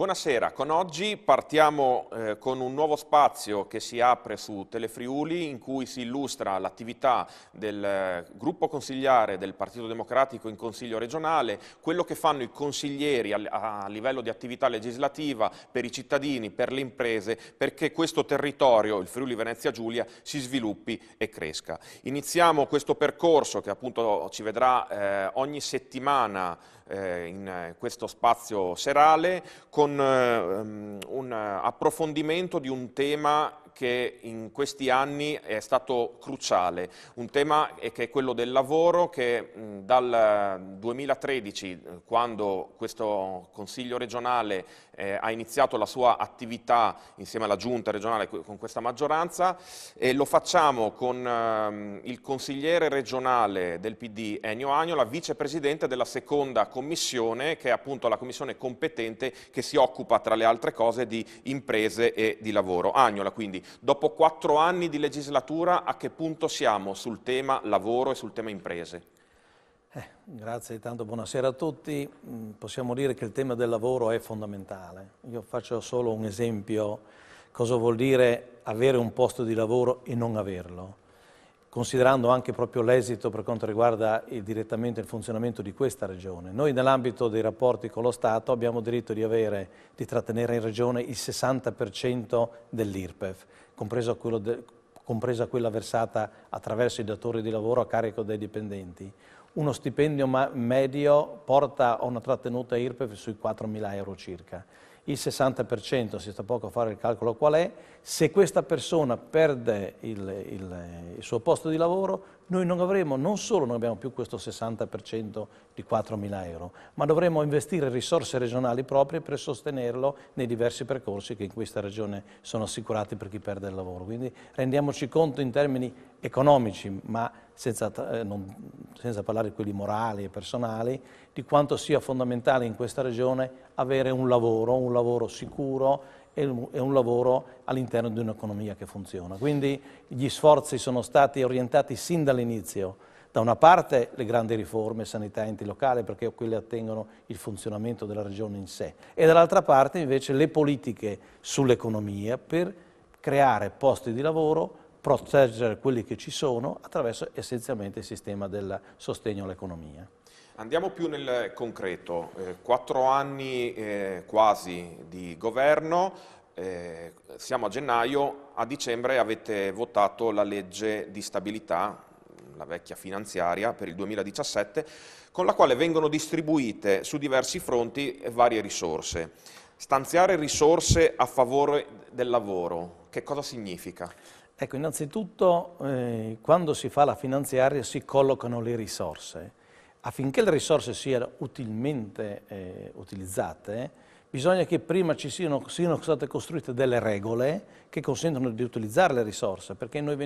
Buonasera, con oggi partiamo con un nuovo spazio che si apre su Telefriuli in cui si illustra l'attività del gruppo consigliare del Partito Democratico in Consiglio regionale, quello che fanno i consiglieri a livello di attività legislativa per i cittadini, per le imprese, perché questo territorio, il Friuli Venezia Giulia, si sviluppi e cresca. Iniziamo questo percorso che appunto ci vedrà ogni settimana in questo spazio serale con un approfondimento di un tema che in questi anni è stato cruciale, un tema che è quello del lavoro che dal 2013, quando questo Consiglio regionale ha iniziato la sua attività insieme alla Giunta regionale con questa maggioranza, e lo facciamo con il consigliere regionale del PD Ennio Agnola, vicepresidente della seconda commissione, che è appunto la commissione competente che si occupa tra le altre cose di imprese e di lavoro. Agnola, quindi, dopo 4 anni di legislatura, a che punto siamo sul tema lavoro e sul tema imprese? Grazie, tanto buonasera a tutti. Possiamo dire che il tema del lavoro è fondamentale. Io faccio solo un esempio, cosa vuol dire avere un posto di lavoro e non averlo, considerando anche proprio l'esito per quanto riguarda direttamente il funzionamento di questa regione. Noi nell'ambito dei rapporti con lo Stato abbiamo diritto di trattenere in regione il 60% dell'IRPEF, compresa quella versata attraverso i datori di lavoro a carico dei dipendenti. Uno stipendio medio porta a una trattenuta IRPEF sui 4.000 euro circa. Il 60%, si sta poco a fare il calcolo qual è, se questa persona perde il suo posto di lavoro, noi non solo non abbiamo più questo 60% di 4.000 euro, ma dovremo investire risorse regionali proprie per sostenerlo nei diversi percorsi che in questa regione sono assicurati per chi perde il lavoro. Quindi rendiamoci conto in termini economici, ma senza parlare di quelli morali e personali, di quanto sia fondamentale in questa regione avere un lavoro sicuro e un lavoro all'interno di un'economia che funziona. Quindi gli sforzi sono stati orientati sin dall'inizio, da una parte le grandi riforme, sanità, enti locali, perché quelle attengono il funzionamento della regione in sé, e dall'altra parte invece le politiche sull'economia per creare posti di lavoro, proteggere quelli che ci sono attraverso essenzialmente il sistema del sostegno all'economia. Andiamo più nel concreto, 4 anni quasi di governo, siamo a gennaio, a dicembre avete votato la legge di stabilità, la vecchia finanziaria per il 2017, con la quale vengono distribuite su diversi fronti varie risorse. Stanziare risorse a favore del lavoro, che cosa significa? Ecco, innanzitutto quando si fa la finanziaria si collocano le risorse. Affinché le risorse siano utilmente utilizzate, bisogna che prima siano state costruite delle regole che consentono di utilizzare le risorse, perché noi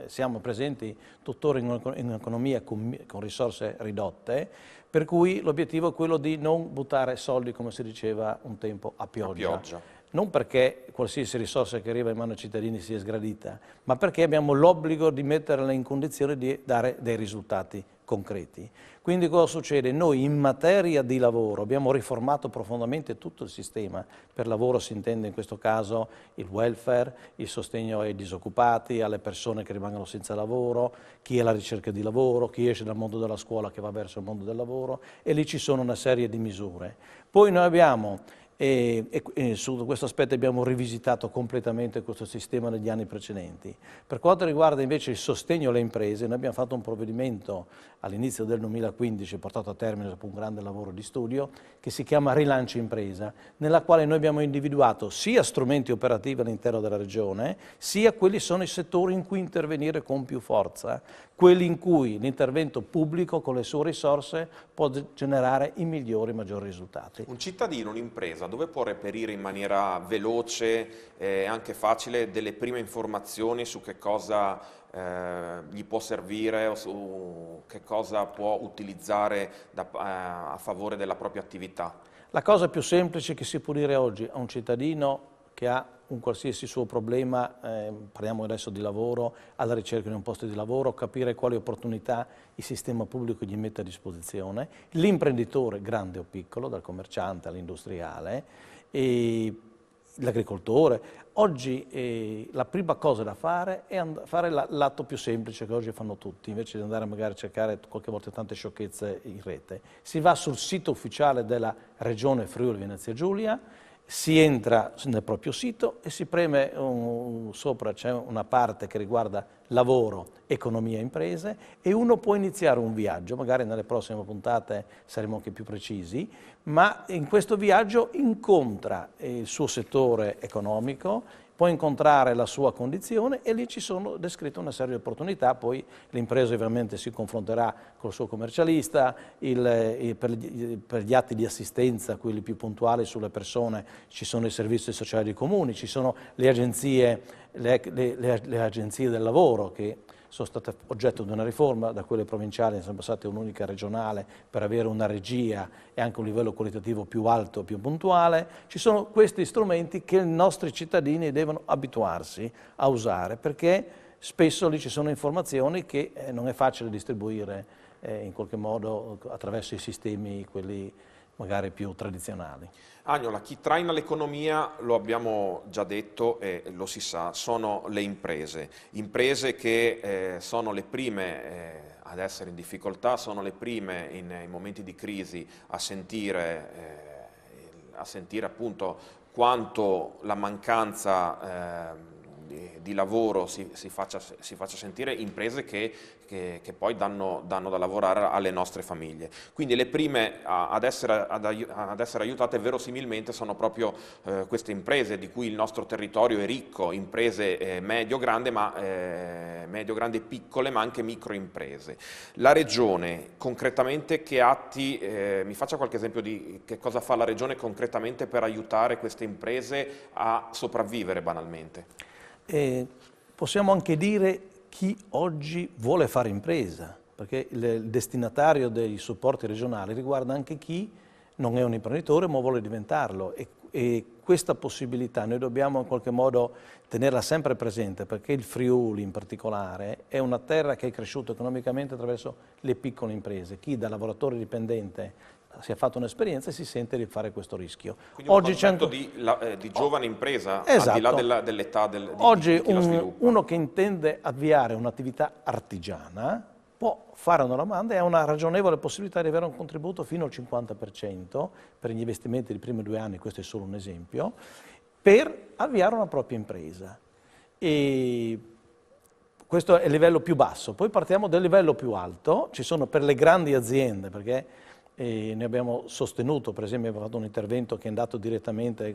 siamo presenti tuttora in un'economia con risorse ridotte, per cui l'obiettivo è quello di non buttare soldi, come si diceva un tempo, a pioggia. Non perché qualsiasi risorsa che arriva in mano ai cittadini sia sgradita, ma perché abbiamo l'obbligo di metterla in condizione di dare dei risultati concreti. Quindi cosa succede? Noi in materia di lavoro abbiamo riformato profondamente tutto il sistema. Per lavoro si intende in questo caso il welfare, il sostegno ai disoccupati, alle persone che rimangono senza lavoro, chi è alla ricerca di lavoro, chi esce dal mondo della scuola che va verso il mondo del lavoro, e lì ci sono una serie di misure. Poi noi abbiamo e su questo aspetto abbiamo rivisitato completamente questo sistema negli anni precedenti. Per quanto riguarda invece il sostegno alle imprese, noi abbiamo fatto un provvedimento all'inizio del 2015, portato a termine dopo un grande lavoro di studio, che si chiama Rilancio Impresa, nella quale noi abbiamo individuato sia strumenti operativi all'interno della regione, sia quelli sono i settori in cui intervenire con più forza, quelli in cui l'intervento pubblico con le sue risorse può generare i migliori e maggiori risultati. Un cittadino, un'impresa, dove può reperire in maniera veloce e anche facile delle prime informazioni su che cosa gli può servire o su che cosa può utilizzare a favore della propria attività? La cosa più semplice che si può dire oggi a un cittadino che ha un qualsiasi suo problema, parliamo adesso di lavoro, alla ricerca di un posto di lavoro, capire quali opportunità il sistema pubblico gli mette a disposizione, l'imprenditore grande o piccolo, dal commerciante all'industriale, e l'agricoltore. Oggi la prima cosa da fare è fare l'atto più semplice che oggi fanno tutti, invece di andare magari a cercare qualche volta tante sciocchezze in rete. Si va sul sito ufficiale della Regione Friuli Venezia Giulia, si entra nel proprio sito e si preme sopra, c'è una parte che riguarda lavoro, economia e imprese, e uno può iniziare un viaggio, magari nelle prossime puntate saremo anche più precisi, ma in questo viaggio incontra il suo settore economico, può incontrare la sua condizione e lì ci sono descritte una serie di opportunità. Poi l'impresa ovviamente si confronterà col suo commercialista, per gli atti di assistenza, quelli più puntuali sulle persone, ci sono i servizi sociali dei comuni, ci sono le agenzie del lavoro che sono state oggetto di una riforma, da quelle provinciali sono passate a un'unica regionale per avere una regia e anche un livello qualitativo più alto, più puntuale. Ci sono questi strumenti che i nostri cittadini devono abituarsi a usare, perché spesso lì ci sono informazioni che non è facile distribuire in qualche modo attraverso i sistemi, quelli magari più tradizionali. Agnola, chi traina l'economia, lo abbiamo già detto e lo si sa, sono le imprese che sono le prime ad essere in difficoltà, sono le prime in momenti di crisi a sentire appunto quanto la mancanza di lavoro si faccia sentire, imprese che poi danno da lavorare alle nostre famiglie. Quindi le prime ad essere aiutate verosimilmente sono proprio queste imprese di cui il nostro territorio è ricco, imprese medio-grandi e piccole, ma anche microimprese. La Regione concretamente che atti, mi faccia qualche esempio di che cosa fa la Regione concretamente per aiutare queste imprese a sopravvivere banalmente? Possiamo anche dire chi oggi vuole fare impresa, perché il destinatario dei supporti regionali riguarda anche chi non è un imprenditore ma vuole diventarlo, e questa possibilità noi dobbiamo in qualche modo tenerla sempre presente, perché il Friuli in particolare è una terra che è cresciuta economicamente attraverso le piccole imprese. Chi da lavoratore dipendente si è fatto un'esperienza e si sente di fare questo rischio. Quindi un concetto di giovane impresa, esatto, al di là dell'età di oggi chi la sviluppa. Uno che intende avviare un'attività artigiana può fare una domanda e ha una ragionevole possibilità di avere un contributo fino al 50% per gli investimenti dei primi 2 anni, questo è solo un esempio, per avviare una propria impresa. E questo è il livello più basso. Poi partiamo del livello più alto, ci sono per le grandi aziende, perché ne abbiamo sostenuto, per esempio abbiamo fatto un intervento che è andato direttamente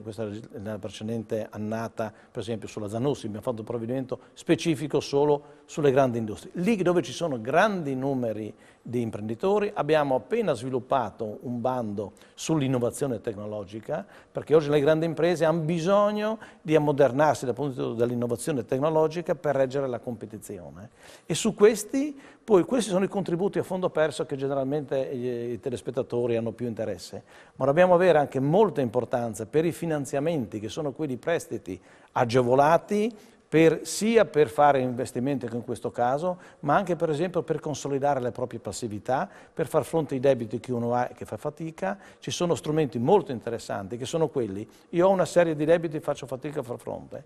nella precedente annata, per esempio sulla Zanussi, abbiamo fatto un provvedimento specifico solo sulle grandi industrie. Lì dove ci sono grandi numeri di imprenditori abbiamo appena sviluppato un bando sull'innovazione tecnologica, perché oggi le grandi imprese hanno bisogno di ammodernarsi dal punto di vista dell'innovazione tecnologica per reggere la competizione. E su questi sono i contributi a fondo perso che generalmente i telespettatori hanno più interesse, ma dobbiamo avere anche molta importanza per i finanziamenti, che sono quelli prestiti agevolati sia per fare investimenti come in questo caso, ma anche per esempio per consolidare le proprie passività, per far fronte ai debiti che uno ha e che fa fatica. Ci sono strumenti molto interessanti che sono quelli: io ho una serie di debiti e faccio fatica a far fronte.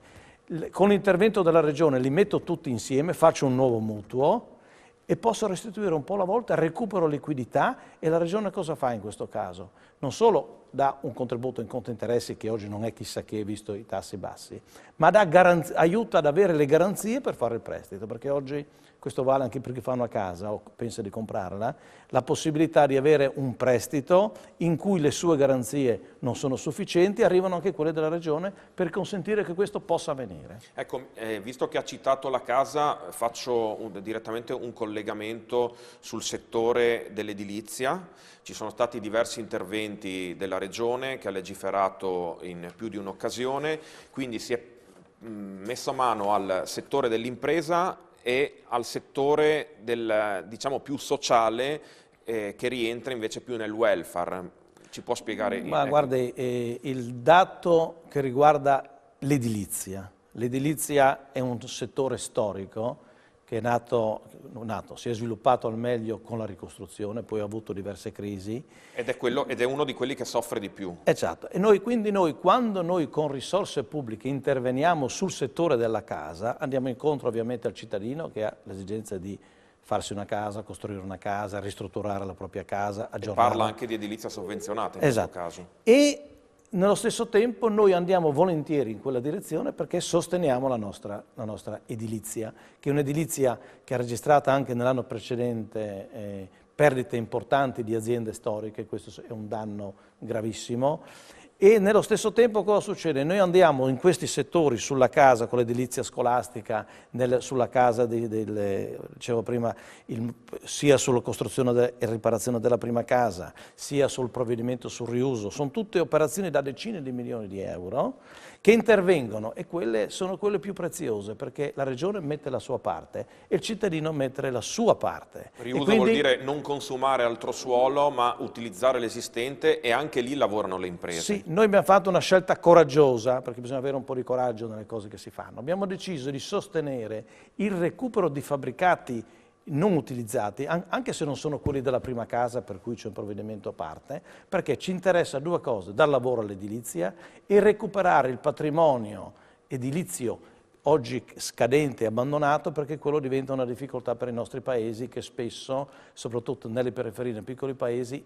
Con l'intervento della Regione li metto tutti insieme, faccio un nuovo mutuo e posso restituire un po' alla volta, recupero liquidità, e la Regione cosa fa in questo caso? Non solo dà un contributo in conto interessi, che oggi non è chissà che visto i tassi bassi, ma aiuta ad avere le garanzie per fare il prestito, perché oggi questo vale anche per chi fa una casa o pensa di comprarla, la possibilità di avere un prestito in cui le sue garanzie non sono sufficienti, arrivano anche quelle della Regione per consentire che questo possa avvenire. Ecco, visto che ha citato la casa, faccio direttamente un collegamento sul settore dell'edilizia. Ci sono stati diversi interventi della Regione che ha legiferato in più di un'occasione, quindi si è messo a mano al settore dell'impresa e al settore diciamo più sociale, che rientra invece più nel welfare. Ci può spiegare? Ma guardi, il dato che riguarda l'edilizia. L'edilizia è un settore storico che si è sviluppato al meglio con la ricostruzione, poi ha avuto diverse crisi. Ed è uno di quelli che soffre di più. Esatto, e quindi quando noi con risorse pubbliche interveniamo sul settore della casa, andiamo incontro ovviamente al cittadino che ha l'esigenza di farsi una casa, costruire una casa, ristrutturare la propria casa, aggiornarla. E parla anche di edilizia sovvenzionata in questo caso. E nello stesso tempo noi andiamo volentieri in quella direzione perché sosteniamo la nostra edilizia, che è un'edilizia che ha registrato anche nell'anno precedente perdite importanti di aziende storiche, questo è un danno gravissimo. E nello stesso tempo cosa succede? Noi andiamo in questi settori sulla casa con l'edilizia scolastica, sulla casa, dicevo prima, sia sulla costruzione e riparazione della prima casa, sia sul provvedimento sul riuso. Sono tutte operazioni da decine di milioni di euro che intervengono e quelle sono quelle più preziose perché la Regione mette la sua parte e il cittadino mette la sua parte. Riuso vuol dire non consumare altro suolo ma utilizzare l'esistente e anche lì lavorano le imprese. Sì, noi abbiamo fatto una scelta coraggiosa perché bisogna avere un po' di coraggio nelle cose che si fanno. Abbiamo deciso di sostenere il recupero di fabbricati non utilizzati, anche se non sono quelli della prima casa, per cui c'è un provvedimento a parte, perché ci interessa due cose, dal lavoro all'edilizia e recuperare il patrimonio edilizio oggi scadente e abbandonato, perché quello diventa una difficoltà per i nostri paesi che spesso, soprattutto nelle periferie, nei piccoli paesi,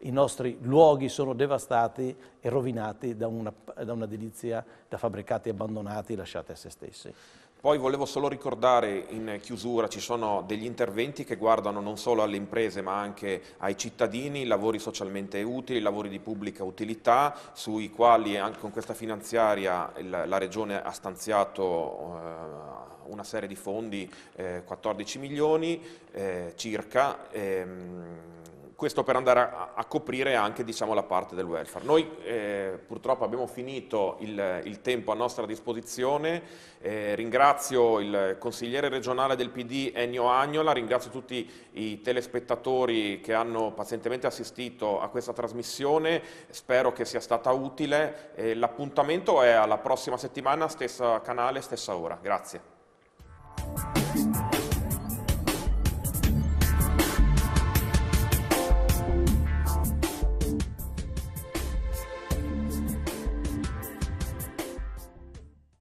i nostri luoghi sono devastati e rovinati da un'edilizia, da fabbricati abbandonati lasciati a se stessi. Poi volevo solo ricordare in chiusura, ci sono degli interventi che guardano non solo alle imprese ma anche ai cittadini, lavori socialmente utili, lavori di pubblica utilità, sui quali anche con questa finanziaria la Regione ha stanziato una serie di fondi, 14 milioni circa, questo per andare a coprire anche, diciamo, la parte del welfare. Noi purtroppo abbiamo finito il tempo a nostra disposizione, ringrazio il consigliere regionale del PD Ennio Agnola, ringrazio tutti i telespettatori che hanno pazientemente assistito a questa trasmissione, spero che sia stata utile, l'appuntamento è alla prossima settimana, stessa canale, stessa ora. Grazie.